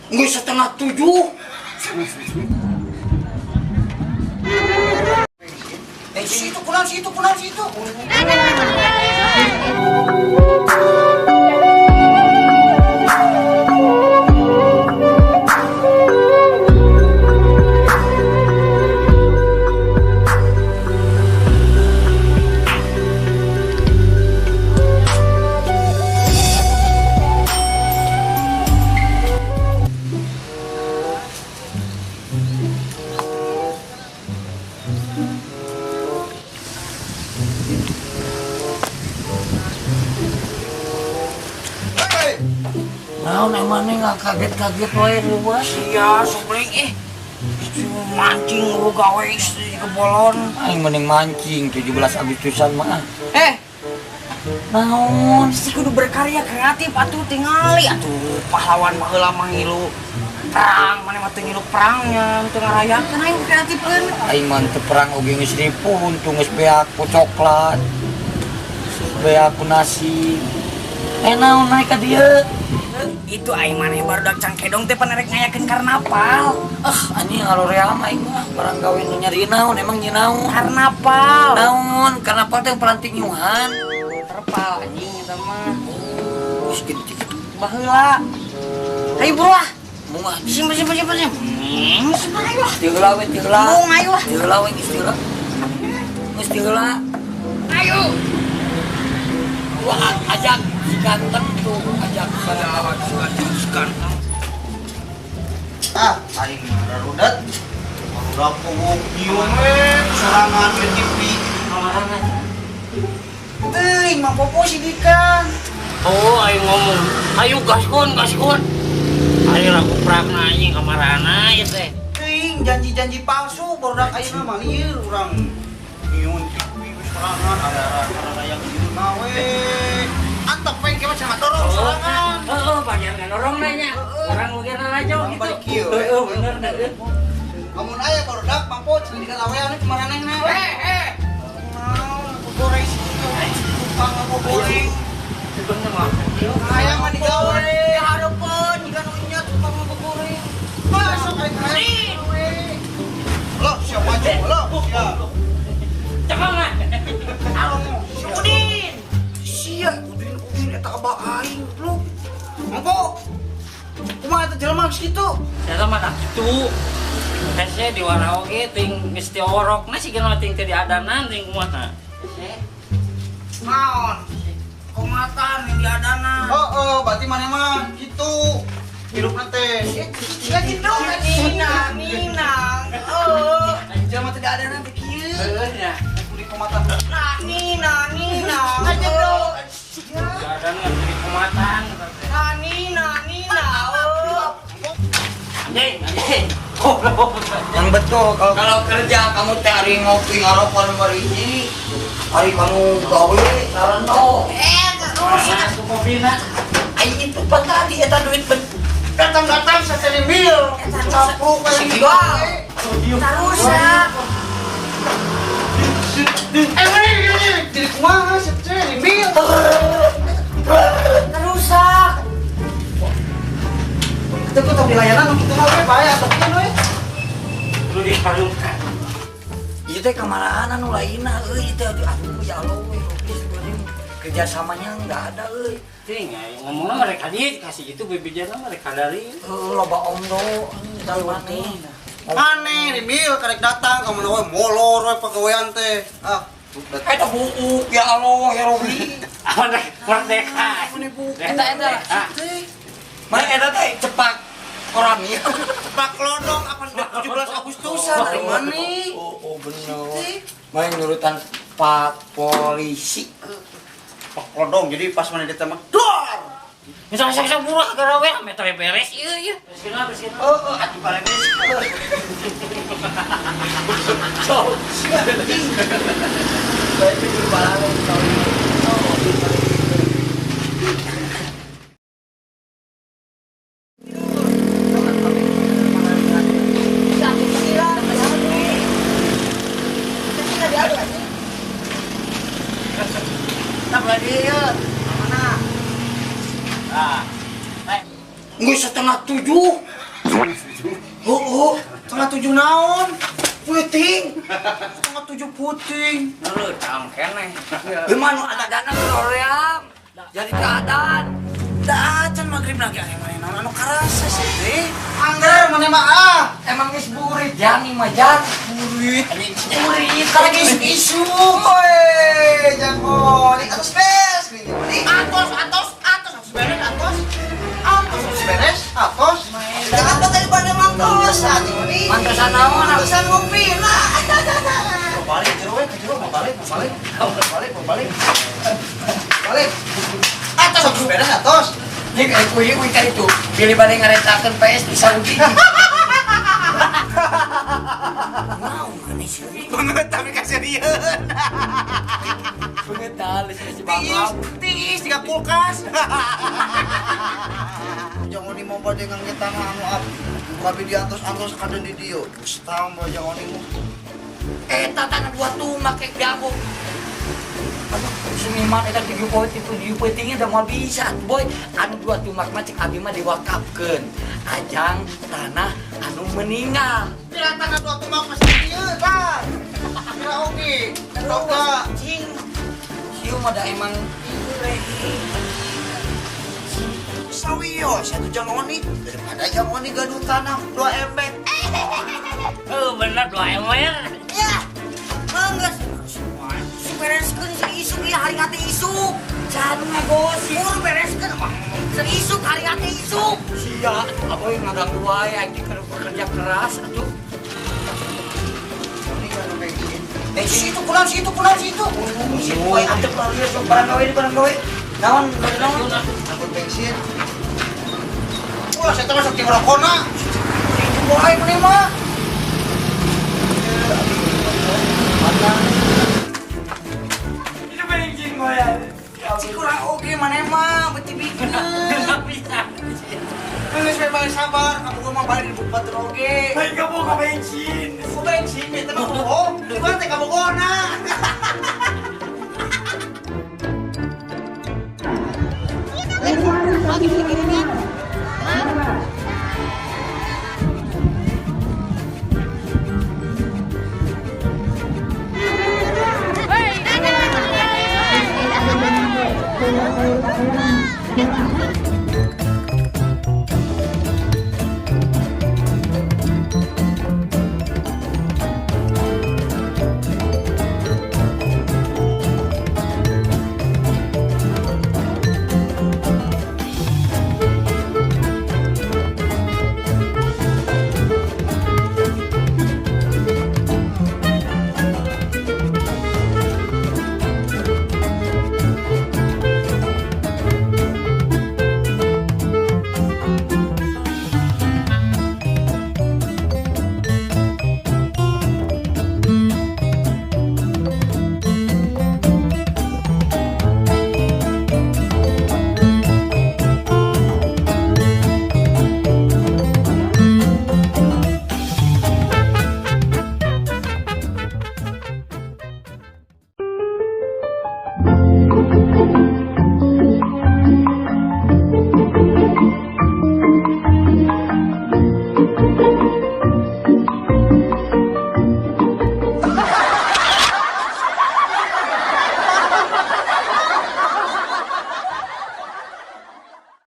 Nggak setengah 7. Situ pulang situ. Naon emangnya nggak kaget-kaget wae luas? Iya, sobreng mancing lu gawe istri kebolon. Aing mending mancing 17 Agustusan mah. Naon? Istri kudu berkarya kreatif atuh tingali atuh pahlawan baheula mangilu perang, mana mah teu ngilu perangnya, teu ngarayakeun aing kreatifkeun. Aing mah teu perang oge geus nipun, teu geus beak ku coklat. Beak ku nasi. Naon naik ka dieu? Itu aing maneh barudak cangkedong teh panerek ngayakeun karnaval. Anjing alorea mah aing mah barang gawe nu nyari naon emang nyi naon? Karnaval. Naon? Karnaval teh pelanting nyuhan. Terpal anjing eta mah. Geus geuti kitu. Baheula. Ayo buruah. Moal Simpen. Simpen ayo. diheula we diheula. Mung ayo. Diheula we geus diheula. Geus diheula. Ayo. Wah, ajak si ganteng tuh, ajak Ganteng. Aing rudet. Udah punggung nyium serangan ke TV. Teuing mah popo si Dika. Oh, ayo ngomong. Ayo gaskon. Ayo lagu perang anjing kamarana ya teh. Teuing janji-janji palsu barudak ayeuna mah lieur urang nyium TV serangan ada yang gitu nawe. Antep pengen ke macam dorong serangan. Banyak orang nanya. Orang mungkin aja gitu. Balik kieu. Bener deh. Lamun aya barudak mampu cenah digalawean teh maranehna. Naon aku goreng sih. Tukang aku goreng. Sebenarnya mah. Aya mah digawe hareupeun jika nu nya tukang aku goreng. Masuk aing we. Lo siap maju lo. Siap. Cakap nggak? Alo, si Udin. Siap Udin eta abah aing, lu. Mampu. Kumaha eta jelema geus kitu? Saya mah tak gitu. Saya di warna oke, ting mesti orok. Nasi kenal ting tadi adanan, ting kumaha. Naon? Komatan yang diadana. Berarti mana mah gitu. Hidupna teh. Ya gitu Nina. Jelema teh ada nanti kieu. Ya. Kulit komatan. Nah Nina. Aja dong. Adanan di kumatan. Nah Nina. Anjing. Yang betul kalau kerja kamu teh hari ngopi ngaropan mariji. Hari kamu gawe sareno. Terus Aku mau bina. Aing itu pan tadi eta duit Datang sasali mil. Campur kayak Sigal. Terus ya. Jadi kumaha sasali mil. Terusak. Kita tuh di layanan kita mah we bae atuh we. Lu diharumkan. Ieu teh kamarahan anu lainna euy teh aduh ya Allah we kerjasamanya enggak ada euy. Ting, ngomongnya mereka dia kasih itu bibijana mereka dari. Loba omdo dalwani. Aneh di mil karek datang kamu we molor we pagawean teh. Eta buuk ya Allah ya Robi. Merdeka. Eta. Mana eta teh cepak orang ya. Pak Lodong 17 Agustusan dari mana? Oh bener. Main nurutan Pak Polisi. Pak Lodong jadi pas mana ditembak dor. Misalnya saya buruk gara we meter beres ieu. Bereskeun. Atuh bare beres. Itu jualan Nggak setengah 7. Setengah 7 naon? Puting. Setengah 7 puting. Lu tam keneh. Gimana anak dana keroream? Jadi keadaan. Da acan magrib lagi aya main anu karasa sih. Angger mana mah ah. Emang geus burit jani mah jan. Burit. Burit Lagi isu. Woi, jangan. Atos beres. Atos beres atos. Atos beres atos. Jangan tadi pada mantosan ini. Mantosan naon? Mantosan ngopi lah. Balik jero we, jero balik. Balik. Atos beres atos. Nih kayak kuy kali itu pilih pada ngaretakeun PS di Saudi. Mau mana sih? Banget tapi kasirian. Pengetal si Bangam. Tingis tiga kulkas. Jangan di mau pada ngangge tanah anu up. Tapi di atas kada di dieu. Setambah jangan ini. Tanah dua tumak kayak jago. Aduh, seniman eta 7 poin tinggi udah mau bisa, boy. Anu dua tumak mah cek abi mah diwakafkeun. Ajang tanah anu meninggal. Kira tanah dua tumak masih di dieu, Pak. Kira oke. Coba Cing. Siu mah da emang sawiyo, satu jangoni daripada jangoni gaduh tanah 2 embek. Bener 2 ember. Ya. Mangga bereskeun si isuk ieu hari hati isuk. can ngagosi. Mur bereskeun mah. Si isuk hari hati isuk. Sia, aboy ngaganggu wae anjing keur bekerja keras atuh. Ini kan bensin. Situ pulang situ. Situ wae antep lalu sok barang gawe. Naon naon? Angkut bensin. Wah, saya termasuk di rokona. Itu wae meni mah. Itu bensin wae. Si kurang oge maneh mah beuti bikin. Geus we bae sabar, kamu mah balik di bukit oge. Baik kamu ke bensin. Ku bensin teh mah bohong. Juga teh kabogona. Thank you.